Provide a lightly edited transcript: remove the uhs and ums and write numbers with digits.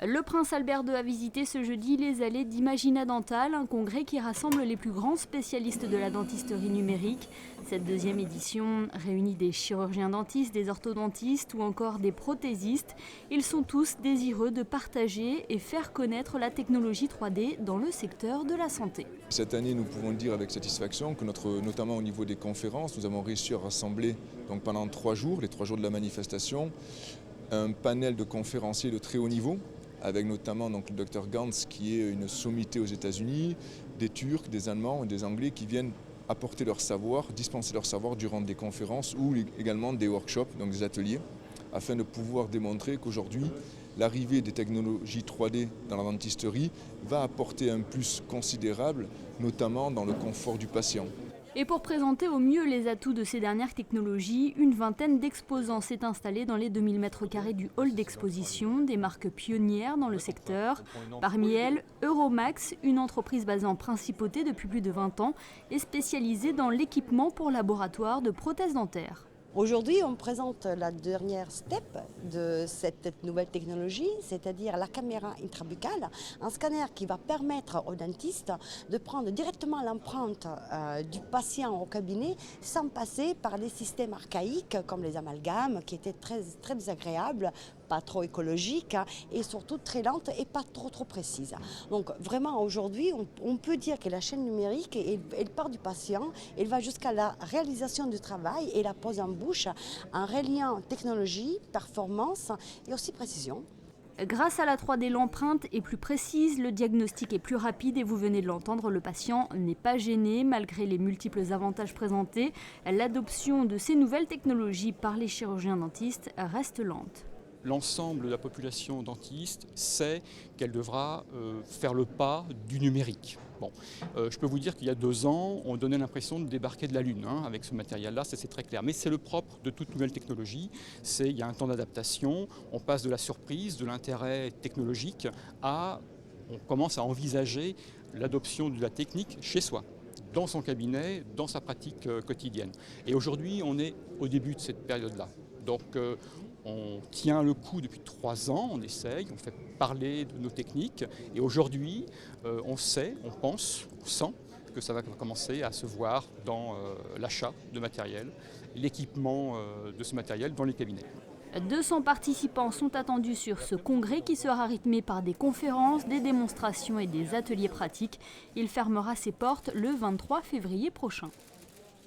Le prince Albert II a visité ce jeudi les allées d'Imagina Dental, un congrès qui rassemble les plus grands spécialistes de la dentisterie numérique. Cette deuxième édition réunit des chirurgiens dentistes, des orthodontistes ou encore des prothésistes. Ils sont tous désireux de partager et faire connaître la technologie 3D dans le secteur de la santé. Cette année, nous pouvons dire avec satisfaction que notamment au niveau des conférences, nous avons réussi à rassembler donc pendant 3 jours, les 3 jours de la manifestation, un panel de conférenciers de très haut niveau, avec notamment donc, le Dr Gantz qui est une sommité aux États-Unis, des Turcs, des Allemands et des Anglais qui viennent apporter leur savoir, dispenser leur savoir durant des conférences ou également des workshops, donc des ateliers, afin de pouvoir démontrer qu'aujourd'hui, l'arrivée des technologies 3D dans la dentisterie va apporter un plus considérable, notamment dans le confort du patient. Et pour présenter au mieux les atouts de ces dernières technologies, une vingtaine d'exposants s'est installée dans les 2000 m² du hall d'exposition, des marques pionnières dans le secteur. Parmi elles, Euromax, une entreprise basée en Principauté depuis plus de 20 ans et spécialisée dans l'équipement pour laboratoire de prothèses dentaires. Aujourd'hui, on présente la dernière step de cette nouvelle technologie, c'est-à-dire la caméra intrabuccale, un scanner qui va permettre aux dentistes de prendre directement l'empreinte du patient au cabinet sans passer par des systèmes archaïques comme les amalgames qui étaient très désagréables, pas trop écologiques et surtout très lentes et pas trop précises. Donc vraiment aujourd'hui, on peut dire que la chaîne numérique, elle part du patient, elle va jusqu'à la réalisation du travail et la pose en bouche en reliant technologie, performance et aussi précision. Grâce à la 3D, l'empreinte est plus précise, le diagnostic est plus rapide et vous venez de l'entendre, le patient n'est pas gêné malgré les multiples avantages présentés. L'adoption de ces nouvelles technologies par les chirurgiens dentistes reste lente. L'ensemble de la population dentiste sait qu'elle devra faire le pas du numérique. Bon, je peux vous dire qu'il y a 2 ans, on donnait l'impression de débarquer de la Lune avec ce matériel-là, c'est très clair. Mais c'est le propre de toute nouvelle technologie, il y a un temps d'adaptation, on passe de la surprise, de l'intérêt technologique à, on commence à envisager l'adoption de la technique chez soi, dans son cabinet, dans sa pratique quotidienne. Et aujourd'hui, on est au début de cette période-là. Donc on tient le coup depuis 3 ans, on essaye, on fait parler de nos techniques et aujourd'hui on sait, on pense, on sent que ça va commencer à se voir dans l'achat de matériel, l'équipement de ce matériel dans les cabinets. 200 participants sont attendus sur ce congrès qui sera rythmé par des conférences, des démonstrations et des ateliers pratiques. Il fermera ses portes le 23 février prochain.